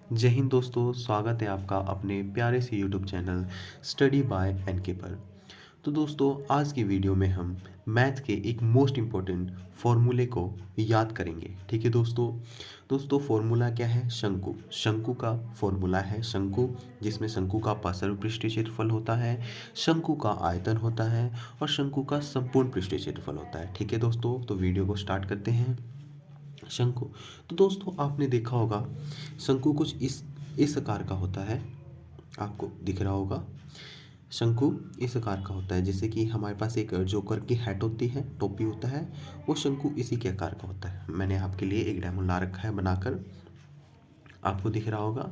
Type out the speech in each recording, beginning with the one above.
जय हिंद दोस्तों, स्वागत है आपका अपने प्यारे से YouTube channel study by NK पर। तो दोस्तों, आज की वीडियो में हम मैथ के एक मोस्ट इम्पोर्टेंट फॉर्मूले को याद करेंगे। ठीक है दोस्तों फॉर्मूला क्या है? शंकु। शंकु का फॉर्मूला है शंकु, जिसमें शंकु का पार्श्व पृष्ठीय क्षेत्रफल होता है, शंकु का आयतन होता है और शंकु का संपूर्ण पृष्ठीय क्षेत्रफल होता है। ठीक है दोस्तों, तो वीडियो को स्टार्ट करते हैं। शंकु। तो दोस्तों, आपने देखा होगा शंकु कुछ इस आकार का होता है। आपको दिख रहा होगा शंकु इस आकार का होता है। जैसे कि हमारे पास एक जोकर की हैट होती है, टोपी होता है, वो शंकु इसी के आकार का होता है। मैंने आपके लिए एक डेमो ला रखा है बनाकर, आपको दिख रहा होगा।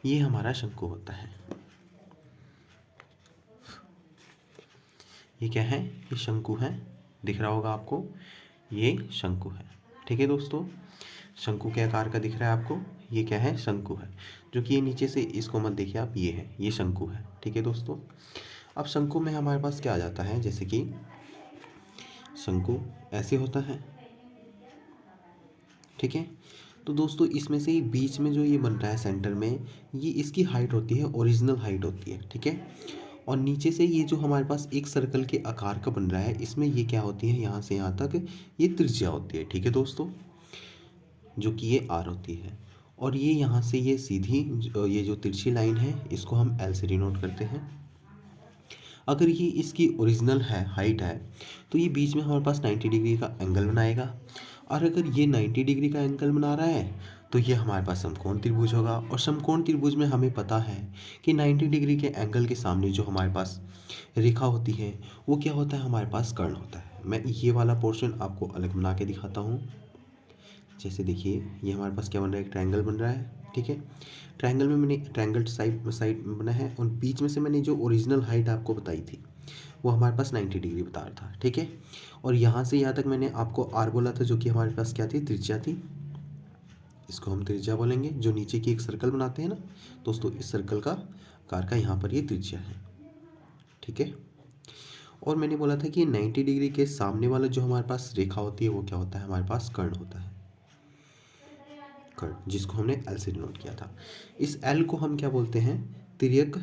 ये हमारा शंकु होता है। ये क्या है? ये शंकु है, दिख रहा होगा आपको। ये शंकु है। ठीक है दोस्तों, शंकु के आकार का दिख रहा है आपको। ये क्या है? शंकु है। जो कि ये नीचे से इसको मत देखिए आप, ये है, ये शंकु है। ठीक है दोस्तों, अब शंकु में हमारे पास क्या आ जाता है? जैसे कि शंकु ऐसे होता है। ठीक है, तो दोस्तों इसमें से बीच में जो ये बन रहा है सेंटर में, ये इसकी हाइट होती है, ओरिजिनल हाइट होती है। ठीक है, और नीचे से ये जो हमारे पास एक सर्कल के आकार का बन रहा है, इसमें ये क्या होती है? यहाँ से यहाँ तक ये त्रिज्या होती है। ठीक है दोस्तों, जो कि ये आर होती है। और ये यहाँ से ये सीधी ये जो तिरछी लाइन है, इसको हम एल से डिनोट करते हैं। अगर ये इसकी ओरिजिनल है, हाइट है, तो ये बीच में हमारे पास 90 डिग्री का एंगल बनाएगा। और अगर ये 90 डिग्री का एंगल बना रहा है, तो ये हमारे पास समकोण त्रिभुज होगा। और समकोण त्रिभुज में हमें पता है कि 90 डिग्री के एंगल के सामने जो हमारे पास रेखा होती है, वो क्या होता है? हमारे पास कर्ण होता है। मैं ये वाला पोर्शन आपको अलग बना के दिखाता हूँ। जैसे देखिए, ये हमारे पास क्या बन रहा है? एक ट्रायंगल बन रहा है। ठीक है, ट्रायंगल में मैंने ट्रायंगल साइड साइड बना है, और बीच में से मैंने जो ओरिजिनल हाइट आपको बताई थी, वो हमारे पास 90 डिग्री बता रहा था। ठीक है, और यहाँ से यहाँ तक मैंने आपको आर बोला था, जो कि हमारे पास क्या थी? त्रिज्या थी। इसको हम त्रिज्या बोलेंगे। जो नीचे की एक सर्कल बनाते हैं ना दोस्तों, इस सर्कल का आकार का यहाँ पर ये त्रिज्या है। ठीक है, और मैंने बोला था कि 90 डिग्री के सामने वाला जो हमारे पास रेखा होती है, वो क्या होता है? हमारे पास कर्ण होता है। कर्ण, जिसको हमने एल से डिनोट किया था। इस एल को हम क्या बोलते हैं? तिर्यक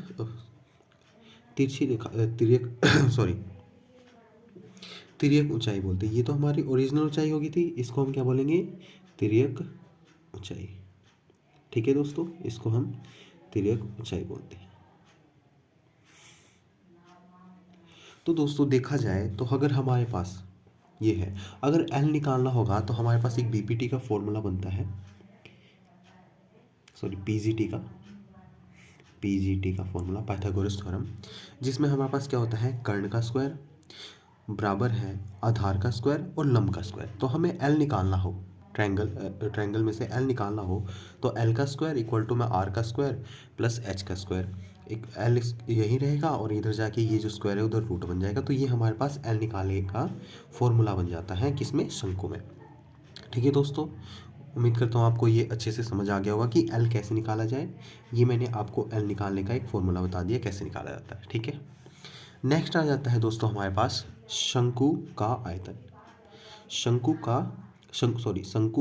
तिरछी रेखा तिर्यक सॉरी, तिर्यक ऊंचाई बोलते हैं। ये तो हमारी ओरिजिनल ऊंचाई होगी थी, इसको हम क्या बोलेंगे? तिर्यक ऊंचाई। ठीक है दोस्तों, इसको हम तिर्यक ऊंचाई बोलते हैं। तो दोस्तों देखा जाए तो अगर हमारे पास ये है, अगर एल निकालना होगा तो हमारे पास एक बीपीटी का फॉर्मूला बनता है, सॉरी पीजीटी का फॉर्मूला, पाइथागोरस थ्योरम, जिसमें हमारे पास क्या होता है? कर्ण का स्क्वायर बराबर है आधार का स्क्वायर और लंब का स्क्वायर। तो हमें एल निकालना हो, ट्रायंगल में से एल निकालना हो, तो एल का स्क्वायर इक्वल टू में आर का स्क्वायर प्लस एच का स्क्वायर। एक एल यही रहेगा, और इधर जाके ये जो स्क्वायर है उधर रूट बन जाएगा। तो ये हमारे पास एल निकालने का फॉर्मूला बन जाता है, किसमें? शंकु में। ठीक है दोस्तों, उम्मीद करता हूँ आपको ये अच्छे से समझ आ गया होगा कि एल कैसे निकाला जाए। ये मैंने आपको एल निकालने का एक फॉर्मूला बता दिया कैसे निकाला जाता है। ठीक है, नेक्स्ट आ जाता है दोस्तों हमारे पास शंकु का आयतन। शंकु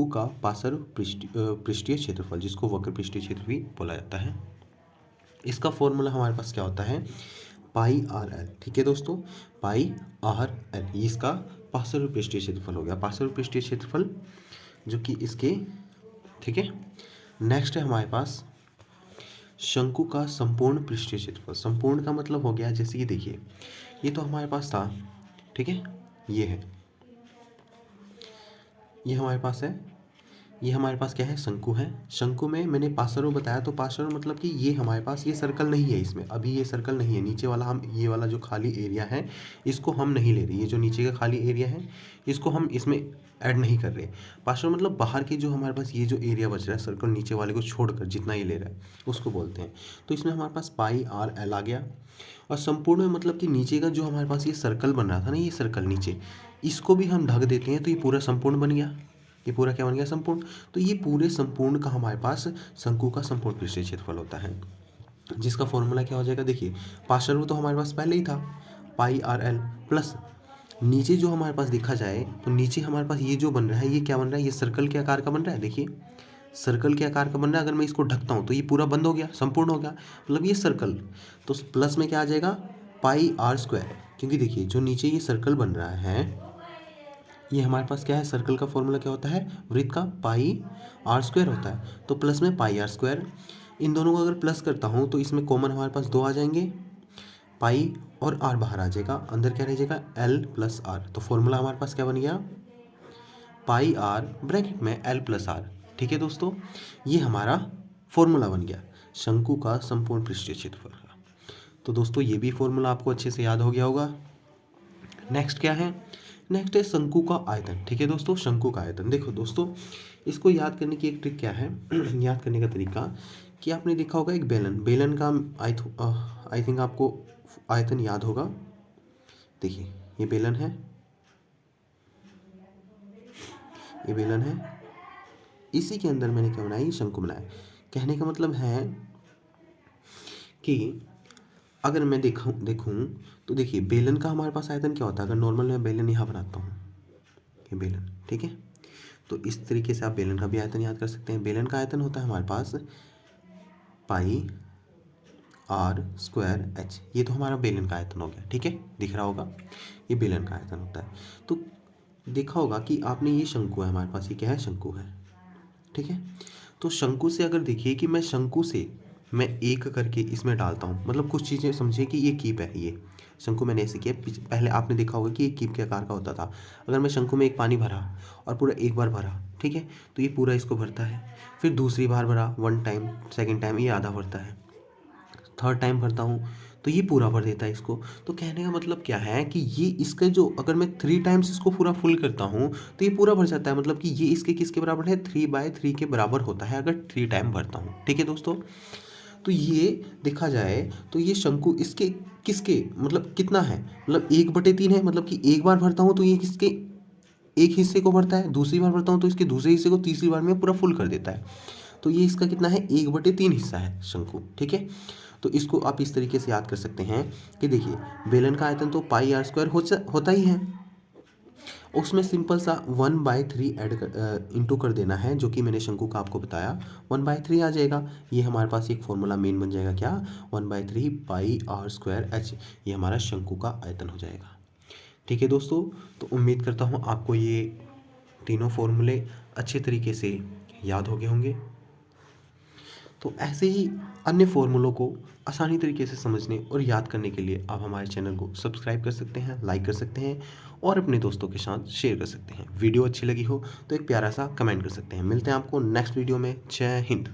का पार्श्व पृष्ठीय क्षेत्रफल, जिसको वक्र पृष्ठीय क्षेत्र भी बोला जाता है। इसका फॉर्मूला हमारे पास क्या होता है? पाई आर एल। ठीक है दोस्तों, पाई आर एल, ये इसका पार्श्व पृष्ठीय क्षेत्रफल हो गया, पार्श्व पृष्ठीय क्षेत्रफल जो कि इसके। ठीक है, नेक्स्ट है हमारे पास शंकु का संपूर्ण पृष्ठीय क्षेत्रफल। संपूर्ण का मतलब हो गया, जैसे कि देखिए, ये तो हमारे पास था। ठीक है, ये है, ये हमारे पास है, ये हमारे पास क्या है? शंकु है। शंकु में मैंने पार्श्व बताया, तो पार्श्व मतलब कि ये हमारे पास ये सर्कल नहीं है, इसमें अभी ये सर्कल नहीं है। नीचे वाला हम, ये वाला जो खाली एरिया है, इसको हम नहीं ले रहे। ये जो नीचे का खाली एरिया है, इसको हम इसमें ऐड नहीं कर रहे। पार्श्व मतलब बाहर की जो हमारे पास ये जो एरिया बच रहा है सर्कल नीचे वाले को छोड़कर, जितना ये ले रहा है उसको बोलते हैं। तो इसमें हमारे पास पाई आर एल आ गया। और संपूर्ण में मतलब कि नीचे का जो हमारे पास ये सर्कल बन रहा था ना, ये सर्कल नीचे, इसको भी हम ढक देते हैं, तो ये पूरा संपूर्ण बन गया। ये पूरा क्या बन गया? संपूर्ण। तो ये पूरे संपूर्ण का हमारे पास शंकु का संपूर्ण पृष्ठीय क्षेत्रफल होता है, जिसका फॉर्मूला क्या हो जाएगा? देखिए, पार्शियल तो हमारे पास पहले ही था, पाई आर एल, प्लस नीचे जो हमारे पास देखा जाए तो नीचे हमारे पास ये जो बन रहा है, ये क्या बन रहा है? ये सर्कल के आकार का बन रहा है। देखिए, सर्कल के आकार का बन रहा है, अगर मैं इसको ढकता हूँ तो ये पूरा बंद हो गया, संपूर्ण हो गया, मतलब ये सर्कल। तो प्लस में क्या आ जाएगा, पाई आर स्क्वायर, क्योंकि देखिए जो नीचे ये सर्कल बन रहा है ये हमारे पास क्या है, सर्कल का फॉर्मूला क्या होता है, वृत्त का पाई आर स्क्वायर होता है। तो प्लस में पाई आर स्क्वायर, इन दोनों को अगर प्लस करता हूँ तो इसमें कॉमन हमारे पास 2 आ जाएंगे, पाई और आर बाहर आ जाएगा, अंदर क्या रह जाएगा, एल प्लस आर। तो फॉर्मूला हमारे पास क्या बन गया, पाई आर ब्रैकेट में एल प्लस आर। ठीक है दोस्तों, ये हमारा फॉर्मूला बन गया शंकु का संपूर्ण पृष्ठीय क्षेत्रफल का। तो दोस्तों ये भी फॉर्मूला आपको अच्छे से याद हो गया होगा। नेक्स्ट क्या है, नेक्स्ट है शंकु का आयतन। ठीक है दोस्तों, शंकु का आयतन, देखो दोस्तों इसको याद करने की एक ट्रिक क्या है याद करने का तरीका कि आपने देखा होगा एक बेलन, बेलन का आई थिंक आपको आयतन याद होगा। देखिए ये बेलन है, ये बेलन है, इसी के अंदर मैंने क्या बनाया, शंकु बनाया। कहने का मतलब है कि अगर मैं देखूं तो देखिए बेलन का हमारे पास आयतन क्या होता है, अगर नॉर्मल मैं बेलन यहाँ बनाता हूँ, ये बेलन, ठीक है, तो इस तरीके से आप बेलन का भी आयतन याद कर सकते हैं। बेलन का आयतन होता है हमारे पास पाई आर स्क्वायर एच, ये तो हमारा बेलन का आयतन हो गया। ठीक है, दिख रहा होगा, ये बेलन का आयतन होता है। तो देखा होगा कि आपने ये शंकु है हमारे पास, ये क्या है, शंकु है। ठीक है, तो शंकु से अगर देखिए कि मैं शंकु से मैं एक करके इसमें डालता हूँ, मतलब कुछ चीज़ें समझिए कि ये कीप है, ये शंकु मैंने ऐसे किया। पहले आपने देखा होगा कि ये कीप के आकार का होता था। अगर मैं शंकु में एक पानी भरा और पूरा एक बार भरा, ठीक है, तो ये पूरा इसको भरता है, फिर दूसरी बार भरा 1 टाइम, सेकेंड टाइम ये आधा भरता है, थर्ड टाइम भरता हूँ तो ये पूरा भर देता है इसको। तो कहने का मतलब क्या है कि ये इसका जो, अगर मैं 3 टाइम्स इसको पूरा फुल करता हूँ तो ये पूरा भर जाता है, मतलब कि ये इसके किसके बराबर है, 3/3 के बराबर होता है अगर 3 टाइम भरता हूँ। ठीक है दोस्तों, तो ये देखा जाए तो ये शंकु इसके किसके मतलब कितना है, मतलब 1/3 है, मतलब कि एक बार भरता हूँ तो ये किसके एक हिस्से को भरता है, दूसरी बार भरता हूँ तो इसके दूसरे हिस्से को तीसरी बार में पूरा फुल कर देता है। तो ये इसका कितना है, 1/3 हिस्सा है शंकु। ठीक है, तो इसको आप इस तरीके से याद कर सकते हैं कि देखिए बेलन का आयतन तो पाई आर स्क्वायर होता ही है, उसमें सिंपल सा 1/3 ऐड इंटू कर देना है, जो कि मैंने शंकु का आपको बताया 1/3 आ जाएगा। ये हमारे पास एक फॉर्मूला मेन बन जाएगा, क्या, 1/3 पाई आर स्क्वायर एच, ये हमारा शंकु का आयतन हो जाएगा। ठीक है दोस्तों, तो उम्मीद करता हूँ आपको ये तीनों फॉर्मूले अच्छे तरीके से याद हो गए होंगे। तो ऐसे ही अन्य फॉर्मूलों को आसानी तरीके से समझने और याद करने के लिए आप हमारे चैनल को सब्सक्राइब कर सकते हैं, लाइक कर सकते हैं और अपने दोस्तों के साथ शेयर कर सकते हैं। वीडियो अच्छी लगी हो तो एक प्यारा सा कमेंट कर सकते हैं। मिलते हैं आपको नेक्स्ट वीडियो में। जय हिंद।